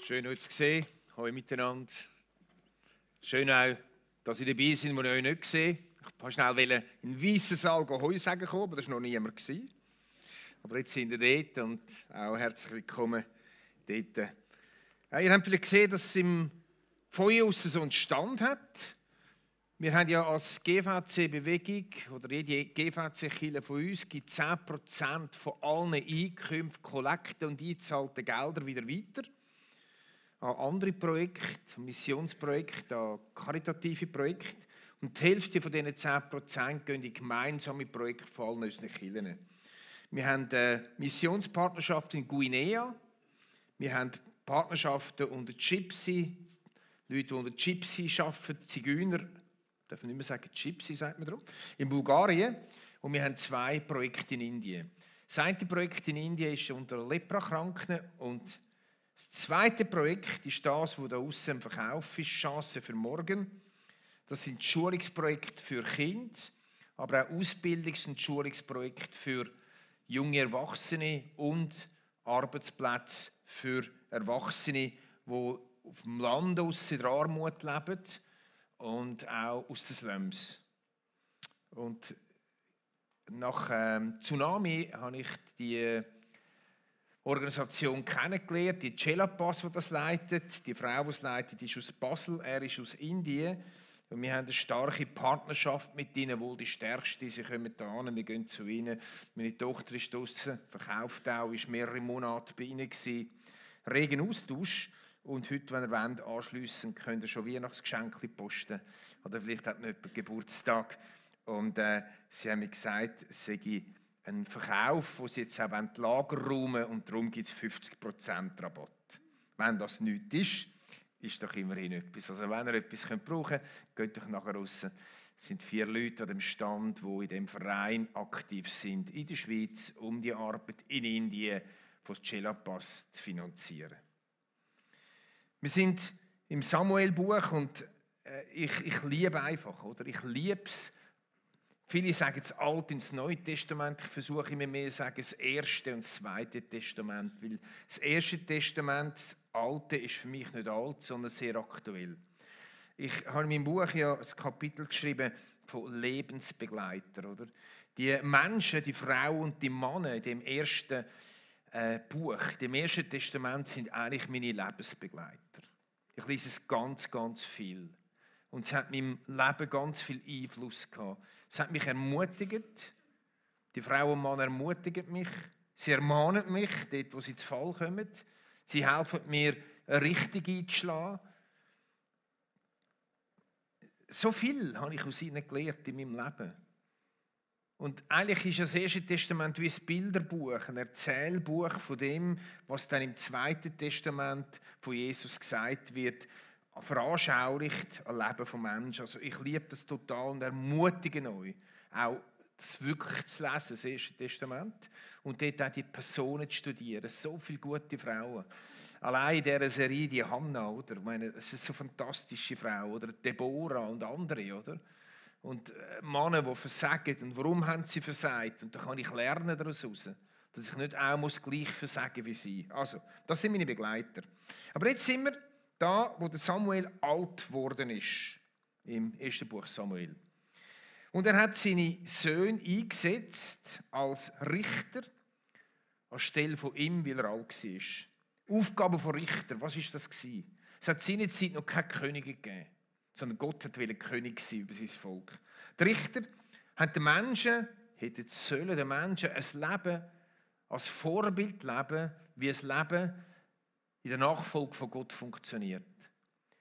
Schön, euch zu sehen. Hallo miteinander. Schön auch, dass ihr dabei seid, die ich euch nicht gesehen habe. Ich wollte schnell in den weißen Saal Heu sagen kommen, aber das war noch niemand. Aber jetzt sind wir dort und auch herzlich willkommen dort. Ja, ihr habt vielleicht gesehen, dass es im Feuer aussen so einen Stand hat. Wir haben ja als GVC-Bewegung oder jede GVC-Kirche von uns gibt 10% von allen Einkünften, Kollekten und eingezahlten Geldern wieder weiter an andere Projekte, Missionsprojekte, an karitative Projekte. Und die Hälfte von diesen 10% gehen in gemeinsame Projekte von allen unseren Kirchen. Wir haben Missionspartnerschaften in Guinea. Wir haben Partnerschaften unter Gypsy, Leute, die unter Gypsy arbeiten, Zigeuner, darf ich nicht mehr sagen, Gypsy sagt man darum, in Bulgarien. Und wir haben 2 Projekte in Indien. Das eine Projekt in Indien ist unter Leprakranken und das zweite Projekt ist das, das da aussen im Verkauf ist, Chancen für morgen. Das sind Schulungsprojekte für Kinder, aber auch Ausbildungs- und Schulungsprojekte für junge Erwachsene und Arbeitsplätze für Erwachsene, die auf dem Land in der Armut leben und auch aus den Slums. Und nach Tsunami habe ich die Organisation kennengelernt, die Chelapas, die das leitet. Die Frau, die es leitet, ist aus Basel, er ist aus Indien. Und wir haben eine starke Partnerschaft mit ihnen, wohl die stärkste. Sie kommen da hin, wir gehen zu ihnen. Meine Tochter ist draussen, verkauft auch, ist mehrere Monate bei ihnen gewesen. Regen Austausch. Und heute, wenn ihr wollt, anschliessen könnt ihr schon Weihnachtsgeschenke posten. Oder vielleicht hat jemand Geburtstag. Und sie haben mir gesagt, es sei ein Verkauf, den sie jetzt auch Lager räumen wollen, und darum gibt es 50% Rabatt. Wenn das nichts ist doch immerhin etwas. Also wenn ihr etwas brauchen könnt, geht doch nachher raus. Es sind 4 Leute an dem Stand, die in dem Verein aktiv sind, in der Schweiz, um die Arbeit in Indien von Chelapas zu finanzieren. Wir sind im Samuel-Buch und ich liebe einfach, oder? Ich liebe es. Viele sagen das Alte und das Neue Testament. Ich versuche immer mehr zu sagen, das Erste und das Zweite Testament. Weil das Erste Testament, das Alte, ist für mich nicht alt, sondern sehr aktuell. Ich habe in meinem Buch ja ein Kapitel geschrieben von Lebensbegleitern. Oder? Die Menschen, die Frauen und die Männer in dem ersten Buch, dem Ersten Testament, sind eigentlich meine Lebensbegleiter. Ich lese es ganz, ganz viel. Und es hat in meinem Leben ganz viel Einfluss gehabt. Es hat mich ermutigt. Die Frauen und Männer ermutigen mich. Sie ermahnen mich, dort, wo sie zu Fall kommen. Sie helfen mir, eine Richtung einzuschlagen. So viel habe ich aus ihnen gelernt in meinem Leben. Und eigentlich ist das Erste Testament wie ein Bilderbuch, ein Erzählbuch von dem, was dann im Zweiten Testament von Jesus gesagt wird, veranschaulicht ein Leben von Menschen. Also ich liebe das total und ermutige euch, auch das wirklich zu lesen, das Erste Testament, und dort auch die Personen zu studieren. So viele gute Frauen. Allein in dieser Serie, die Hannah, oder? Ich meine, das ist so eine fantastische Frau, oder Deborah und andere, oder? Und Männer, die versagen. Und warum haben sie versagt? Und da kann ich lernen daraus heraus, dass ich nicht auch gleich versagen wie sie. Also, das sind meine Begleiter. Aber jetzt sind wir da, wo der Samuel alt geworden ist, im ersten Buch Samuel. Und er hat seine Söhne eingesetzt als Richter anstelle von ihm, weil er alt war. Aufgabe von Richter, was war das? Es hat seinerzeit noch keine Könige gegeben, sondern Gott wollte König sein über sein Volk. Die Richter haben den Menschen ein Leben als Vorbild leben, wie ein Leben in der Nachfolge von Gott funktioniert.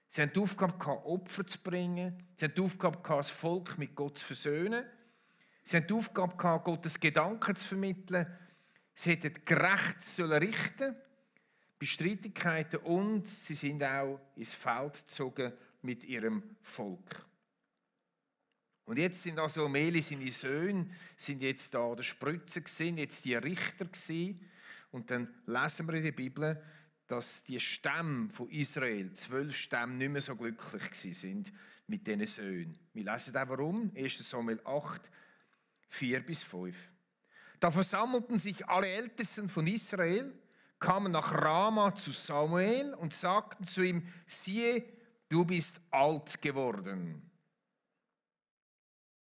Sie haben die Aufgabe gehabt, Opfer zu bringen. Sie haben die Aufgabe gehabt, das Volk mit Gott zu versöhnen. Sie haben die Aufgabe gehabt, Gottes Gedanken zu vermitteln. Sie hätten gerecht richten bei Streitigkeiten und sie sind auch ins Feld gezogen mit ihrem Volk. Und jetzt sind also Meli, seine Söhne, sind jetzt da der Spritzer gewesen, jetzt die Richter gewesen. Und dann lesen wir in der Bibel, dass die Stämme von Israel, 12 Stämme, nicht mehr so glücklich gewesen sind mit diesen Söhnen. Wir lesen auch warum. 1. Samuel 8, 4-5. Da versammelten sich alle Ältesten von Israel, kamen nach Rama zu Samuel und sagten zu ihm, siehe, du bist alt geworden.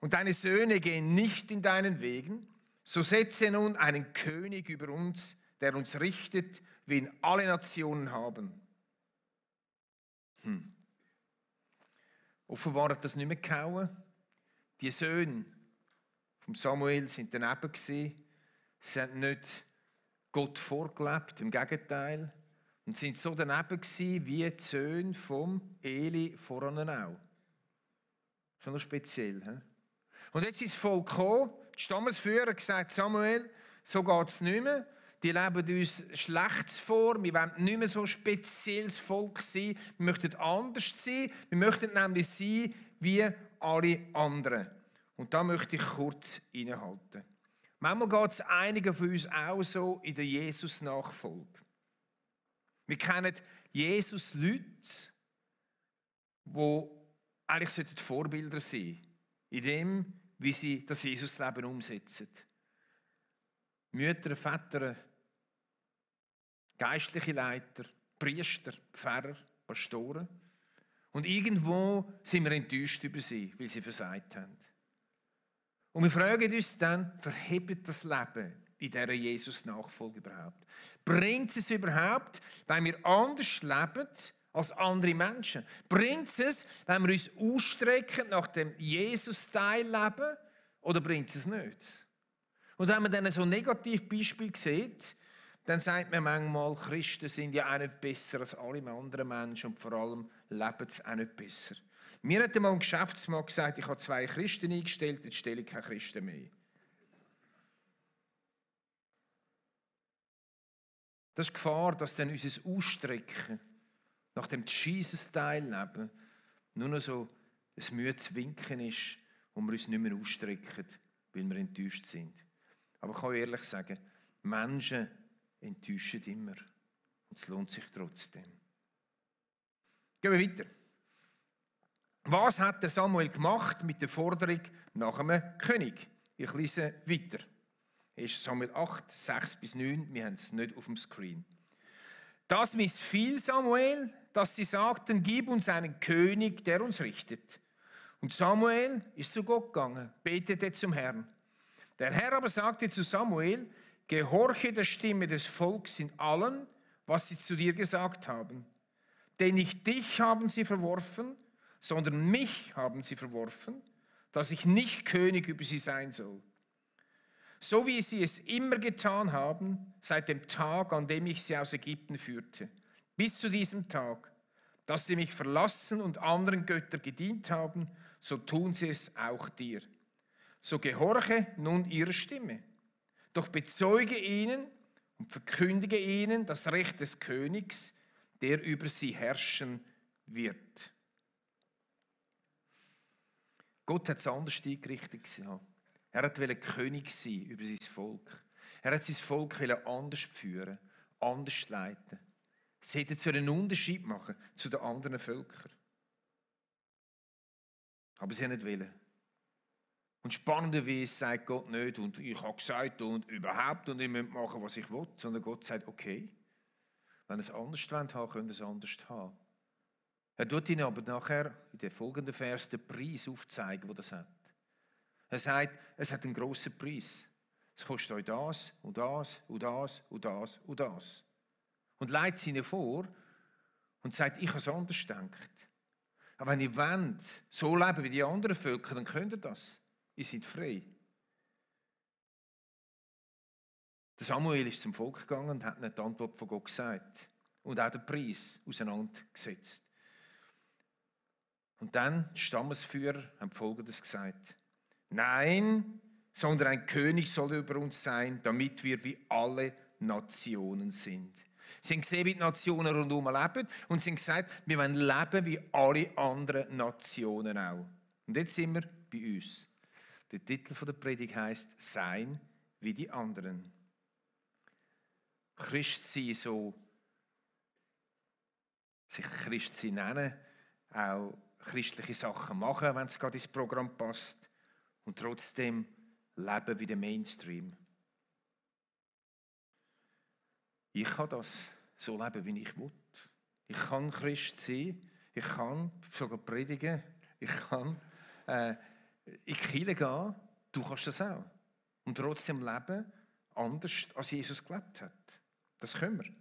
Und deine Söhne gehen nicht in deinen Wegen, so setze nun einen König über uns, der uns richtet, wie ihn alle Nationen haben. Offenbar hat das nicht mehr gehauen. Die Söhne von Samuel sind daneben gewesen. Sie haben nicht Gott vorgelebt, im Gegenteil. Und sind so daneben gewesen, wie die Söhne vom Eli voran auch. Schon noch speziell. He? Und jetzt ist das Volk gekommen, die Stammesführer haben gesagt, Samuel, so geht es nicht mehr. Die leben uns Schlechtes vor. Wir wollen nicht mehr so ein spezielles Volk sein. Wir möchten anders sein. Wir möchten nämlich sein wie alle anderen. Und da möchte ich kurz innehalten. Manchmal geht es einigen von uns auch so in der Jesus-Nachfolge. Wir kennen Jesus-Leute, die eigentlich Vorbilder sein sollten, in dem, wie sie das Jesus-Leben umsetzen. Mütter, Väter, geistliche Leiter, Priester, Pfarrer, Pastoren. Und irgendwo sind wir enttäuscht über sie, weil sie versagt haben. Und wir fragen uns dann, verhebt das Leben in dieser Jesus-Nachfolge überhaupt? Bringt es überhaupt, wenn wir anders leben als andere Menschen? Bringt es, wenn wir uns ausstrecken nach dem Jesus-Style leben? Oder bringt es nicht? Und wenn man dann so ein Negativbeispiel sieht, dann sagt man manchmal, Christen sind ja auch nicht besser als alle anderen Menschen und vor allem leben sie auch nicht besser. Mir hat einmal ein Geschäftsmann gesagt, ich habe 2 Christen eingestellt, jetzt stelle ich keine Christen mehr. Das ist die Gefahr, dass dann unser Ausstrecken nach dem Jesus-Style-Leben nur noch so ein müdes Winken ist und wir uns nicht mehr ausstrecken, weil wir enttäuscht sind. Aber ich kann ehrlich sagen, Menschen enttäuschen immer. Und es lohnt sich trotzdem. Gehen wir weiter. Was hat der Samuel gemacht mit der Forderung nach einem König? Ich lese weiter. 1. Samuel 8, 6-9. Wir haben es nicht auf dem Screen. Das missfiel Samuel, dass sie sagten, gib uns einen König, der uns richtet. Und Samuel ist zu Gott gegangen, betete zum Herrn. Der Herr aber sagte zu Samuel, gehorche der Stimme des Volks in allem, was sie zu dir gesagt haben. Denn nicht dich haben sie verworfen, sondern mich haben sie verworfen, dass ich nicht König über sie sein soll. So wie sie es immer getan haben, seit dem Tag, an dem ich sie aus Ägypten führte, bis zu diesem Tag, dass sie mich verlassen und anderen Göttern gedient haben, so tun sie es auch dir. So gehorche nun ihrer Stimme. Doch bezeuge ihnen und verkündige ihnen das Recht des Königs, der über sie herrschen wird. Gott hat es anders eingerichtet. Er wollte König sein über sein Volk. Er hat sein Volk anders führen, anders leiten. Es hätte zu einen Unterschied machen zu den anderen Völkern. Aber sie haben nicht wollen. Und spannenderweise sagt Gott nicht, und ich habe gesagt und überhaupt und ich möchte machen, was ich will, sondern Gott sagt, okay, wenn ihr es anders haben, könnt ihr es anders haben. Er tut ihnen aber nachher in den folgenden Vers den Preis aufzeigen, den das hat. Er sagt, es hat einen grossen Preis. Es kostet euch das und das und das und das und das. Und leitet es ihnen vor und sagt, ich habe es anders gedacht. Aber wenn ihr wollt, so leben wie die anderen Völker, dann könnt ihr das. Ihr seid frei. Der Samuel ist zum Volk gegangen und hat ihnen die Antwort von Gott gesagt. Und auch den Preis auseinandergesetzt. Und dann, die Stammesführer haben Folgendes gesagt. Nein, sondern ein König soll über uns sein, damit wir wie alle Nationen sind. Sie haben gesehen, wie die Nationen rundherum leben und sie haben gesagt, wir wollen leben wie alle anderen Nationen auch. Und jetzt sind wir bei uns. Der Titel der Predigt heisst «Sein wie die anderen». Christsein, so sich Christsein nennen, auch christliche Sachen machen, wenn es gerade ins Programm passt und trotzdem leben wie der Mainstream. Ich kann das so leben, wie ich will. Ich kann Christ sein, ich kann sogar predigen, ich kann in die Kirche gehen, du kannst das auch. Und trotzdem leben, anders als Jesus gelebt hat. Das können wir.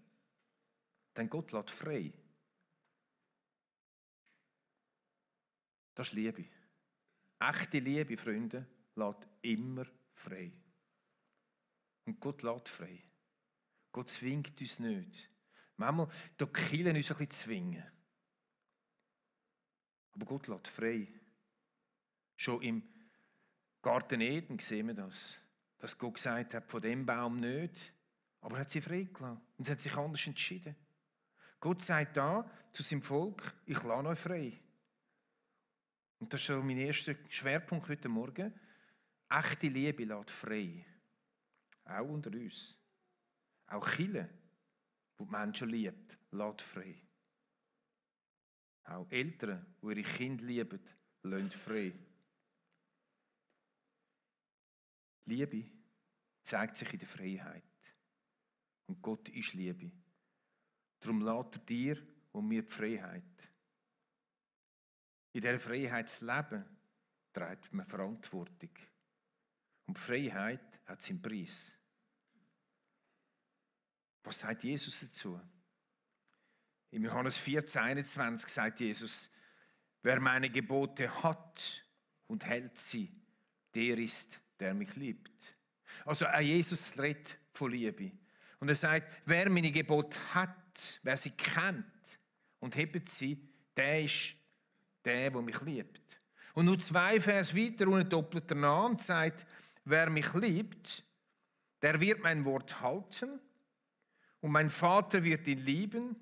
Denn Gott lässt frei. Das ist Liebe. Echte Liebe, Freunde, lässt immer frei. Und Gott lässt frei. Gott zwingt uns nicht. Manchmal die Kirche uns ein bisschen zwingen. Aber Gott lässt frei. Schon im Garten Eden sehen wir das. Dass Gott gesagt hat, von dem Baum nicht. Aber er hat sie freigelassen. Und sie hat sich anders entschieden. Gott sagt da zu seinem Volk, ich lasse euch frei. Und das ist schon mein erster Schwerpunkt heute Morgen. Echte Liebe lässt frei. Auch unter uns. Auch Kirche, die die Menschen liebt, lässt frei. Auch Eltern, die ihre Kinder lieben, lassen frei. Liebe zeigt sich in der Freiheit. Und Gott ist Liebe. Darum lässt er dir und mir die Freiheit. In dieser Freiheit zu leben, trägt man Verantwortung. Und die Freiheit hat seinen Preis. Was sagt Jesus dazu? Im Johannes 14,21 sagt Jesus, wer meine Gebote hat und hält sie, der ist, der mich liebt. Also auch Jesus redet von Liebe. Und er sagt, wer meine Gebote hat, wer sie kennt und hebt sie, der ist der mich liebt. Und nur 2 Vers weiter, ohne doppelter Name, sagt, wer mich liebt, der wird mein Wort halten und mein Vater wird ihn lieben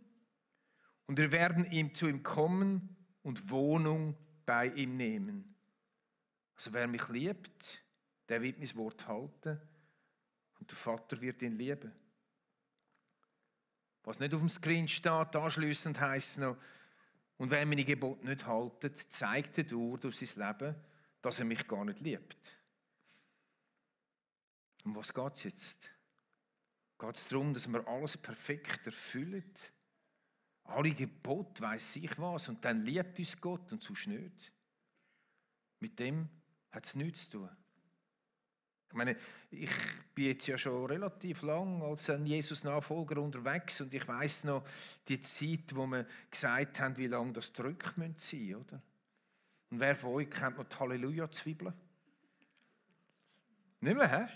und wir werden zu ihm kommen und Wohnung bei ihm nehmen. Also wer mich liebt, der wird mein Wort halten und der Vater wird ihn lieben. Was nicht auf dem Screen steht, anschliessend heisst es noch, und wer meine Gebote nicht haltet, zeigt er durch sein Leben, dass er mich gar nicht liebt. Um was geht es jetzt? Geht es darum, dass wir alles perfekt erfüllen? Alle Gebote weiss ich was und dann liebt uns Gott und sonst nicht. Mit dem hat es nichts zu tun. Ich meine, ich bin jetzt ja schon relativ lang als ein Jesus-Nachfolger unterwegs und ich weiss noch die Zeit, wo wir gesagt haben, wie lange das Drück sein müssen, oder? Und wer von euch kennt noch die Halleluja-Zwiebeln? Nicht mehr, hä?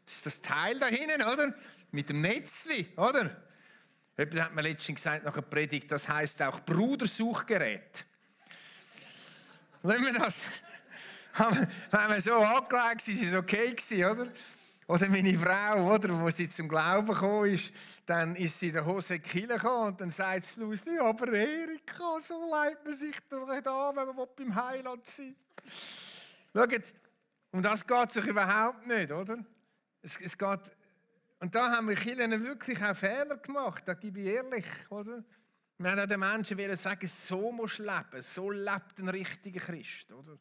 Das ist das Teil da hinten, oder? Mit dem Netzli, oder? Jemand hat mir letztens gesagt nach der Predigt, das heisst auch Brudersuchgerät. Lassen wir das. Wenn wir so angelegt sind, ist es okay gewesen, oder? Oder meine Frau, oder, wo sie zum Glauben gekommen ist, dann ist sie in der Hose Kille gekommen und dann sagt sie Lusli, aber Erika, so leitet man sich doch nicht an, wenn man beim Heiland sein will. Schaut, um das geht es sich überhaupt nicht, oder? Es geht, und da haben wir Kirchen wirklich auch Fehler gemacht, da gebe ich ehrlich, oder? Wir haben auch den Menschen sagen, so musst du leben, so lebt ein richtiger Christ, oder?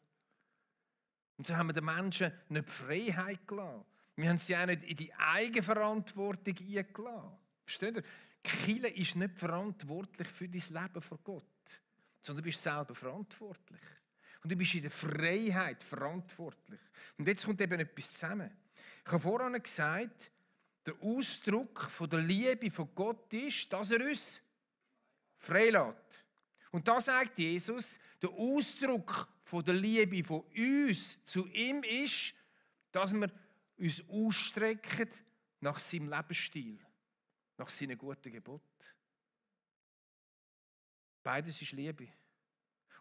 Und so haben wir den Menschen nicht die Freiheit gelassen. Wir haben sie auch nicht in die Eigenverantwortung eingelassen. Versteht ihr? Die Kirche ist nicht verantwortlich für dein Leben vor Gott, sondern du bist selber verantwortlich. Und du bist in der Freiheit verantwortlich. Und jetzt kommt eben etwas zusammen. Ich habe vorhin gesagt, der Ausdruck der Liebe von Gott ist, dass er uns frei lässt. Und da sagt Jesus, der Ausdruck der Liebe von uns zu ihm ist, dass wir uns ausstrecken nach seinem Lebensstil, nach seinen guten Geboten. Beides ist Liebe.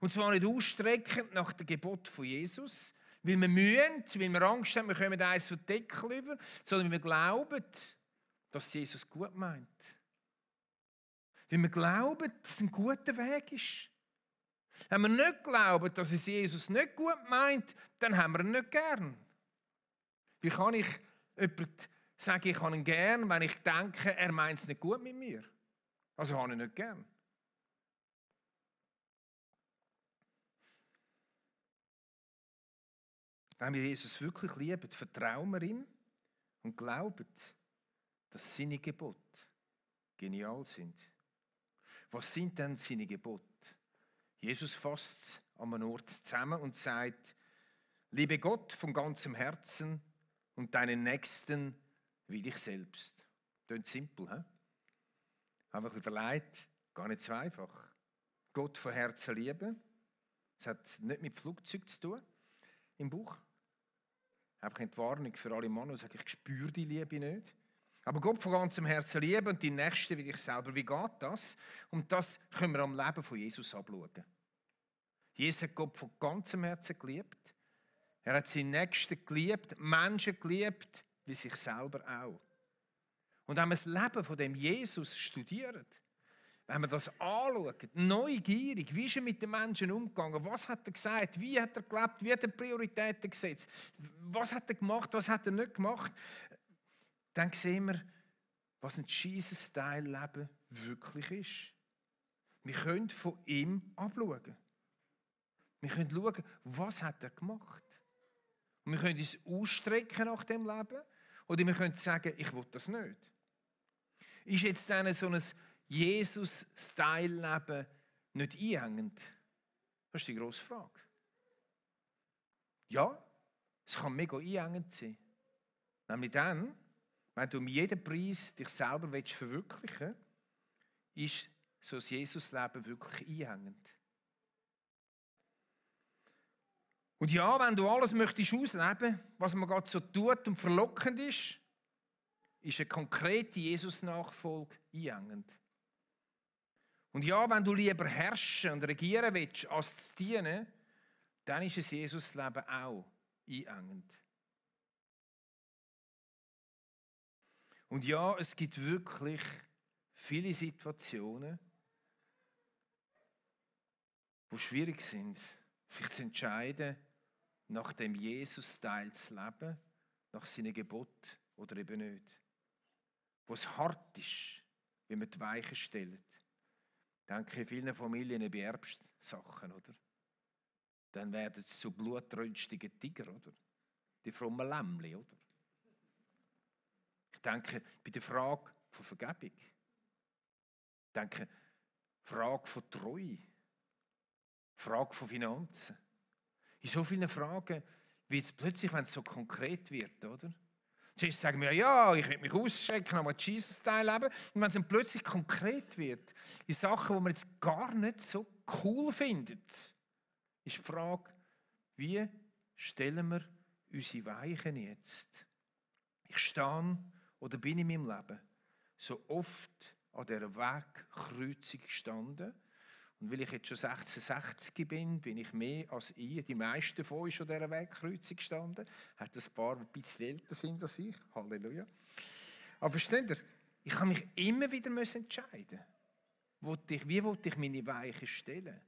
Und zwar nicht ausstreckend nach dem Gebot von Jesus, weil wir mühen, weil wir Angst haben, wir kommen eins von der Deckel über, sondern weil wir glauben, dass Jesus gut meint. Weil wir glauben, dass es ein guter Weg ist. Wenn wir nicht glauben, dass es Jesus nicht gut meint, dann haben wir ihn nicht gern. Wie kann ich jemandem sagen, ich habe ihn gern, wenn ich denke, er meint es nicht gut mit mir? Also habe ich ihn nicht gern. Wenn wir Jesus wirklich lieben, vertrauen wir ihm und glauben, dass seine Gebote genial sind. Was sind denn seine Gebote? Jesus fasst es an einem Ort zusammen und sagt, liebe Gott von ganzem Herzen und deinen Nächsten wie dich selbst. Klingt simpel, hä? Einfach überlegt, gar nicht so einfach. Gott von Herzen lieben, das hat nicht mit Flugzeug zu tun im Buch. Einfach eine Warnung für alle Männer, die sagen, ich spüre die Liebe nicht. Aber Gott von ganzem Herzen lieben und die Nächsten wie dich selber. Wie geht das? Und das können wir am Leben von Jesus abschauen. Jesus hat Gott von ganzem Herzen geliebt. Er hat seine Nächsten geliebt, Menschen geliebt, wie sich selber auch. Und wenn wir das Leben von dem Jesus studieren, wenn wir das anschauen, neugierig, wie ist er mit den Menschen umgegangen, was hat er gesagt, wie hat er gelebt, wie hat er Prioritäten gesetzt, was hat er gemacht, was hat er nicht gemacht, dann sehen wir, was ein Jesus-Style-Leben wirklich ist. Wir können von ihm abschauen. Wir können schauen, was hat er gemacht. Und wir können uns ausstrecken nach dem Leben oder wir können sagen, ich will das nicht. Ist jetzt dann so ein Jesus-Style-Leben nicht einhängend? Das ist die grosse Frage. Ja, es kann mega einhängend sein. Nämlich dann, wenn du um jeden Preis dich selber verwirklichen willst, ist so ein Jesus-Leben wirklich einhängend. Und ja, wenn du alles möchtest ausleben, was man gerade so tut und verlockend ist eine konkrete Jesus-Nachfolge einhängend. Und ja, wenn du lieber herrschen und regieren willst, als zu dienen, dann ist ein Jesus-Leben auch einhängend. Und ja, es gibt wirklich viele Situationen, die schwierig sind, sich zu entscheiden, nach dem Jesus-Style zu leben, nach seinen Geboten oder eben nicht. Wo es hart ist, wie man die Weichen stellt. Ich denke, in vielen Familien bei Erbsachen, oder? Dann werden es zu blutrünstigen Tiger, oder? Die frommen Lämmli, oder? Ich denke, bei der Frage von Vergebung. Ich denke, Frage von Treue. Frage von Finanzen. In so vielen Fragen wird es plötzlich, wenn es so konkret wird, oder? Zuerst sagen wir, ja, ich will mich ausstrecken, aber Jesus-Style leben. Und wenn es dann plötzlich konkret wird, in Sachen, die man jetzt gar nicht so cool findet, ist die Frage, wie stellen wir unsere Weichen jetzt? Ich stehe oder bin in meinem Leben so oft an dieser Wegkreuzung gestanden. Und weil ich jetzt schon 66 bin ich mehr als ihr. Die meisten von euch schon an dieser Wegkreuzung gestanden. Hat ein paar, die ein bisschen älter sind als ich. Halleluja. Aber versteht ihr, ich habe mich immer wieder entscheiden. Wie wollte ich meine Weichen stellen?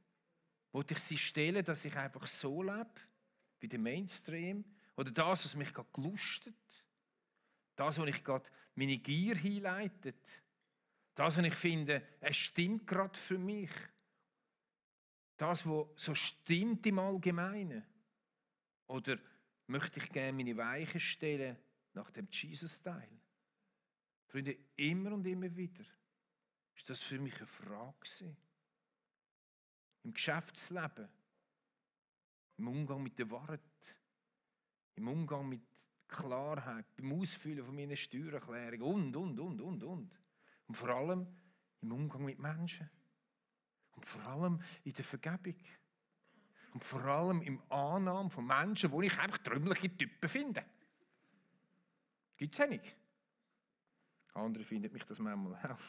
Wollte ich sie stellen, dass ich einfach so lebe, wie der Mainstream? Oder das, was mich gerade gelustet? Das, was ich gerade meine Gier hinleitet? Das, was ich finde, es stimmt gerade für mich? Das, was so stimmt im Allgemeinen? Oder möchte ich gerne meine Weichen stellen nach dem Jesus-Style? Freunde, immer und immer wieder ist das für mich eine Frage gewesen. Im Geschäftsleben, im Umgang mit der Wahrheit, im Umgang mit Klarheit, beim Ausfüllen von meiner Steuererklärung und. Und vor allem im Umgang mit Menschen. Und vor allem in der Vergebung. Und vor allem im Annahme von Menschen, wo ich einfach trümmelige Typen finde. Gibt es ja nicht. Andere finden mich das manchmal auch.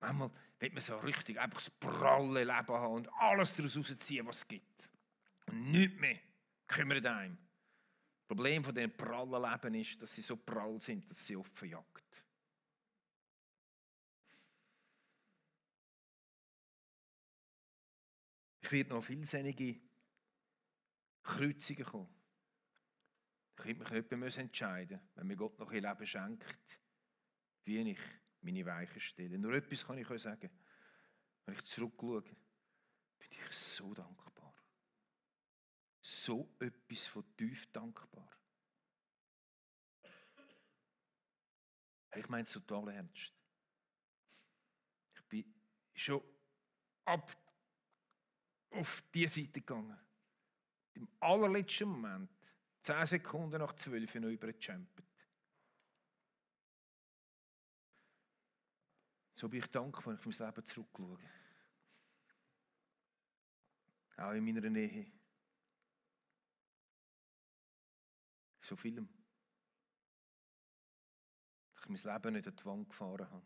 Manchmal will man so richtig einfach das pralle Leben haben und alles daraus rausziehen, was es gibt. Und nichts mehr kümmert einem. Das Problem von diesen prallen Leben ist, dass sie so prall sind, dass sie offen jagt. Ich werde noch vielsinnige Kreuzungen kommen. Ich könnte mich entscheiden, wenn mir Gott noch ein Leben schenkt, wie ich meine Weichen stelle. Nur etwas kann ich euch sagen. Wenn ich zurückschaue, bin ich so dankbar. So etwas von tief dankbar. Ich meine es total ernst. Ich bin schon auf diese Seite gegangen. Im allerletzten Moment, 10 Sekunden nach 12 noch übergejumpt. So bin ich dankbar, wenn ich auf mein Leben zurückschaue. Auch in meiner Nähe. So vielem. Dass ich mein Leben nicht an die Wand gefahren habe.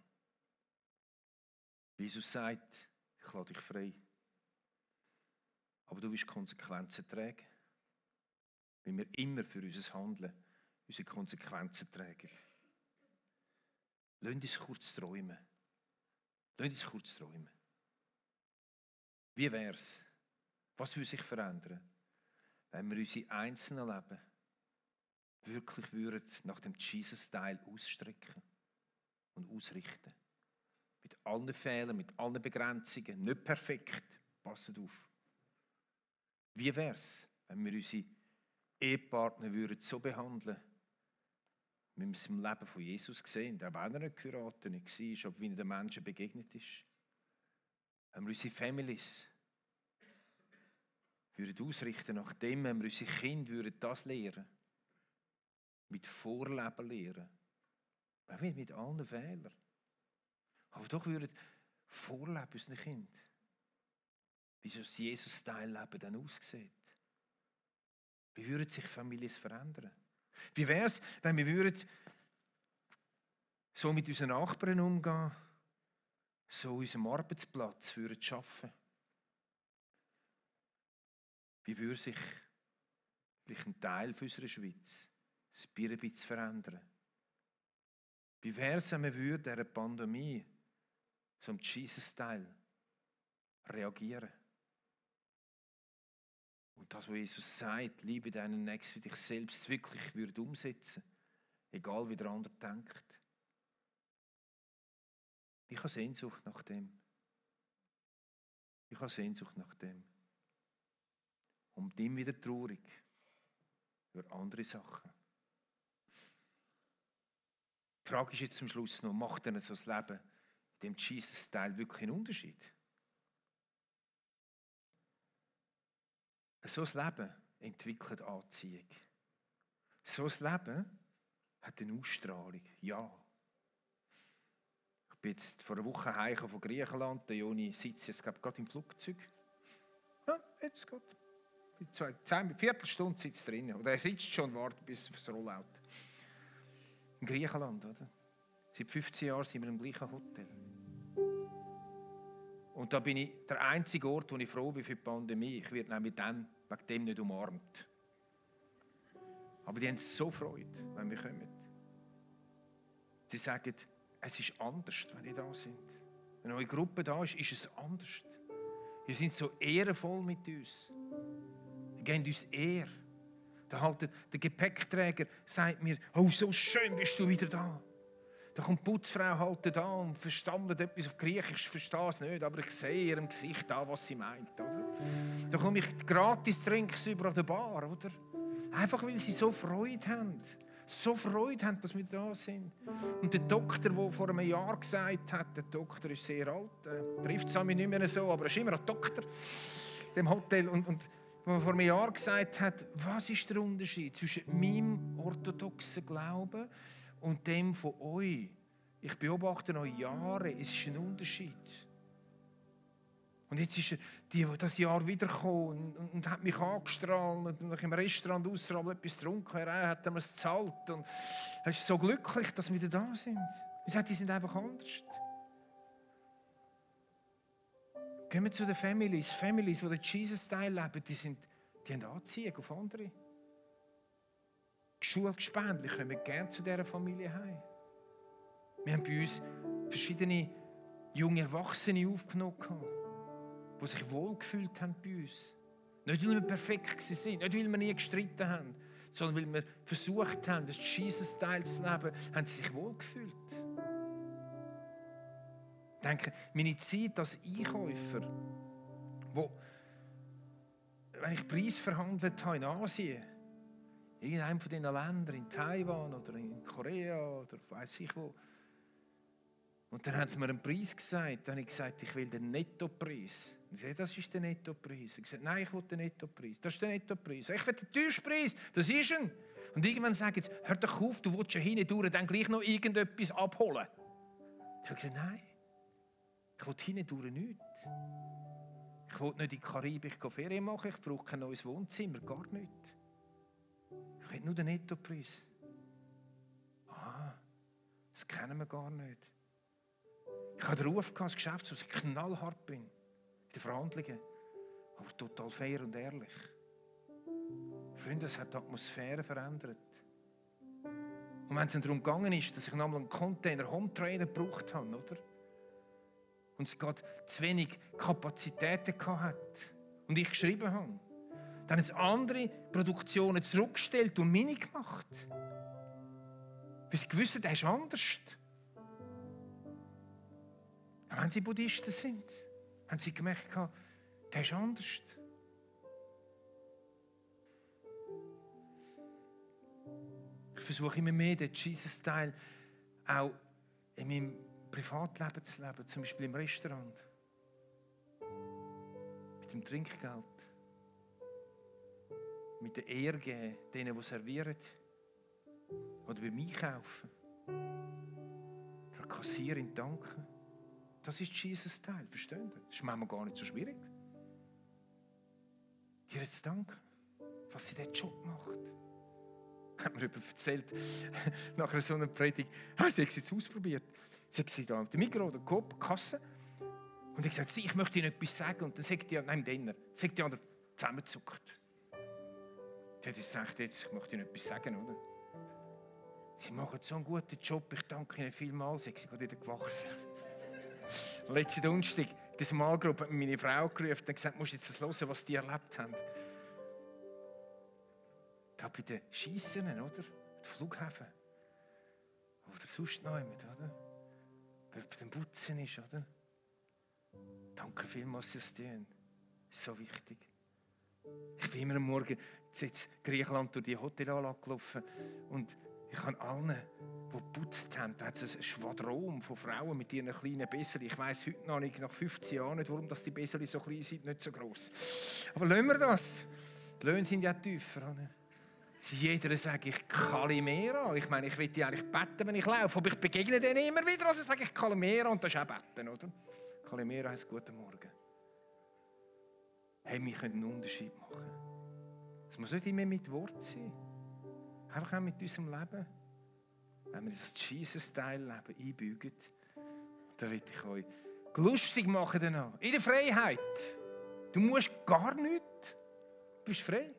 Jesus sagt, ich lasse dich frei. Aber du wirst Konsequenzen tragen. Weil wir immer für unser Handeln unsere Konsequenzen tragen. Lasst uns kurz träumen. Lasst uns kurz träumen. Wie wäre es? Was würde sich verändern, wenn wir unsere einzelnen Leben wirklich würden nach dem Jesus-Style ausstrecken und ausrichten? Mit allen Fehlern, mit allen Begrenzungen, nicht perfekt. Passt auf. Wie wäre es, wenn wir unsere Ehepartner würden so behandeln, wie wir es im Leben von Jesus sehen, auch wenn er nicht geheiratet war, aber wie er den Menschen begegnet ist. Wenn wir unsere Families würden ausrichten nach dem, wenn wir unsere Kinder würden das lehren, mit Vorleben lehren, mit allen Fehlern. Aber doch würden vorleben unseren Kindern, wie so das Jesus-Style-Leben dann aussieht. Wie würden sich Familien verändern? Wie wäre es, wenn wir würden so mit unseren Nachbarn umgehen, so unserem Arbeitsplatz würden arbeiten? Wie würde sich vielleicht ein Teil unserer Schweiz das Bier ein bisschen verändern? Wie wäre es, wenn wir dieser Pandemie so im Jesus-Style reagieren? Und das, was Jesus sagt, liebe deinen Nächsten wie dich selbst, wirklich würde umsetzen, egal wie der andere denkt. Ich habe Sehnsucht nach dem. Ich habe Sehnsucht nach dem. Und ihm wieder traurig über andere Sachen. Die Frage ist jetzt zum Schluss noch, macht denn so das Leben in dem Jesus-Style wirklich einen Unterschied? So ein Leben entwickelt Anziehung. So ein Leben hat eine Ausstrahlung. Ja. Ich bin jetzt vor einer Woche heimgekommen von Griechenland. Der Joni sitzt jetzt gerade im Flugzeug. Ja, jetzt geht. Eine Viertelstunde sitzt er drin. Oder er sitzt schon und wartet bis aufs Rollout. In Griechenland, oder? Seit 15 Jahren sind wir im gleichen Hotel. Und da bin ich der einzige Ort, wo ich froh bin für die Pandemie. Ich werde nämlich dann wegen dem nicht umarmt. Aber die haben so Freude, wenn wir kommen. Sie sagen, es ist anders, wenn ihr da sind. Wenn eure Gruppe da ist, ist es anders. Ihr seid so ehrenvoll mit uns. Ihr gebt uns Ehre. Der Gepäckträger sagt mir, oh, so schön bist du wieder da. Da kommt die Putzfrau halt da und verstammelt etwas auf Griechisch, ich verstehe es nicht, aber ich sehe ihrem Gesicht an, was sie meint. Oder? Da komme ich gratis Trinks über an der Bar, oder? Einfach weil sie so Freude haben. So Freude haben, dass wir da sind. Und der Doktor, der vor einem Jahr gesagt hat, der Doktor ist sehr alt, trifft es mich nicht mehr so, aber er ist immer ein Doktor im Hotel. Und der vor einem Jahr gesagt hat, was ist der Unterschied zwischen meinem orthodoxen Glauben und dem von euch? Ich beobachte euch Jahre, es ist ein Unterschied. Und jetzt ist das Jahr wiedergekommen und hat mich angestrahlt und nach im Restaurant außerhalb etwas getrunken. Er hat mir es gezahlt. Und er ist so glücklich, dass wir da sind. Er sagt, die sind einfach anders. Gehen wir zu den Families, die den Jesus-Style leben, die haben Anziehung auf andere. Schulgespendli kommen gerne zu dieser Familie heim. Wir haben bei uns verschiedene junge Erwachsene aufgenommen, die sich wohlgefühlt haben bei uns. Nicht, weil wir perfekt waren, nicht, weil wir nie gestritten haben, sondern weil wir versucht haben, das Jesus-Style zu leben, haben sie sich wohlgefühlt. Ich denke, meine Zeit als Einkäufer, wenn ich Preis verhandelt habe in Asien, in irgendeinem von diesen Ländern, in Taiwan oder in Korea oder weiss ich wo, Und dann haben sie mir einen Preis gesagt. Dann habe ich gesagt, ich will den Nettopreis. Und sie sagten, das ist der Nettopreis. Ich habe gesagt, nein, ich will den Nettopreis. Das ist der Nettopreis. Ich will den Teuerpreis. Das ist ihn. Und irgendwann sagen sie, hör doch auf, du willst ja hindurch dann gleich noch irgendetwas abholen. Ich habe gesagt, nein, ich will hindurch nichts. Ich will nicht in die Karibik Ferien machen, ich brauche kein neues Wohnzimmer, gar nicht. Ich will nur den Nettopreis. Ah, das kennen wir gar nicht. Ich hatte den Ruf gehabt, als Geschäftshaus, dass ich knallhart bin. In den Verhandlungen. Aber total fair und ehrlich. Freunde, das hat die Atmosphäre verändert. Und wenn es darum gegangen ist, dass ich nochmal einen Container Home Trainer gebraucht habe, oder? Und es gerade zu wenig Kapazitäten hat und ich geschrieben habe, dann haben es andere Produktionen zurückgestellt und meine gemacht. Weil sie gewusst, der ist anders. Wenn sie Buddhisten sind, haben sie gemerkt, der ist anders. Ich versuche immer mehr den Jesus-Teil auch in meinem Privatleben zu leben, zum Beispiel im Restaurant. Mit dem Trinkgeld. Mit der Ehre geben, denen, die servieren. Oder beim Einkaufen. Der Kassierin danken. Das ist Jesus-Teil, verstehen Sie? Das ist manchmal gar nicht so schwierig. Ihr zu danken, was sie diesen Job macht. Hat mir jemand erzählt, nach so einer Predigt, sie hat es jetzt ausprobiert. Sie hat da mit dem Mikro oder Kopf, Kasse. Und ich gesagt, ich möchte Ihnen etwas sagen. Und dann sagt die, nein, Denner, sagt die andere, zusammenzuckt. Die hat gesagt, jetzt, ich möchte Ihnen etwas sagen, oder? Sie machen so einen guten Job, ich danke Ihnen vielmals. Sie sind wieder gewachsen. Letzten Donnerstag, in der Smallgruppe, hat meine Frau gerufen und gesagt, musst du jetzt das hören, was die erlebt haben. Da bei den Schiessen, oder? Die Flughäfen. Oder sonst noch jemand, oder? Wer bei den Putzen ist, oder? Danke vielmals, dass Sie es tun. Das ist so wichtig. Ich bin immer am Morgen in Griechenland durch die Hotelanlage gelaufen und ich habe allen, die geputzt haben, da hat es ein Schwadron von Frauen mit ihren kleinen Besseli. Ich weiss heute noch nicht, nach 15 Jahren nicht, warum die Besseli so klein sind, nicht so gross. Aber lassen wir das. Die Löhne sind ja tiefer. Oder? Jeder sagt, ich Kalimera. Ich meine, ich will die eigentlich beten, wenn ich laufe, aber ich begegne denen immer wieder, also sage ich Kalimera und das ist auch beten, oder? Kalimera heisst Guten Morgen. Hey, wir können einen Unterschied machen. Es muss nicht immer mit Wort sein. Einfach auch mit unserem Leben. Wenn wir das Jesus-Style-Leben einbügen, dann will ich euch lustig machen danach. In der Freiheit. Du musst gar nichts. Du bist frei.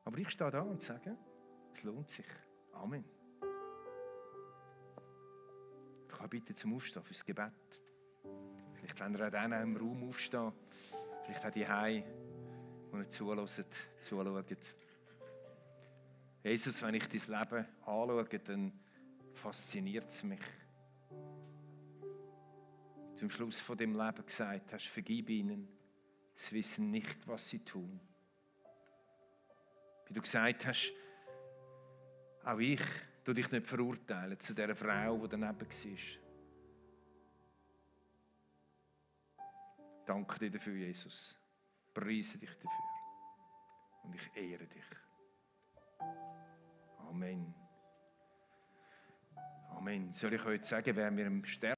Aber ich stehe da und sage, es lohnt sich. Amen. Ich kann bitte zum Aufstehen fürs Gebet. Vielleicht wenn ihr auch dann im Raum aufstehen, vielleicht auch die Hause, die ihr zuhört. Jesus, wenn ich dein Leben anschaue, dann fasziniert es mich. Du am Schluss von dem Leben gesagt hast, vergib ihnen, sie wissen nicht, was sie tun. Wie du gesagt hast, auch ich tu dich nicht verurteilen zu dieser Frau, die daneben war. Danke dir dafür, Jesus. Preise dich dafür. Und ich ehre dich. Amen. Amen. Soll ich euch sagen, wer mir im Sterben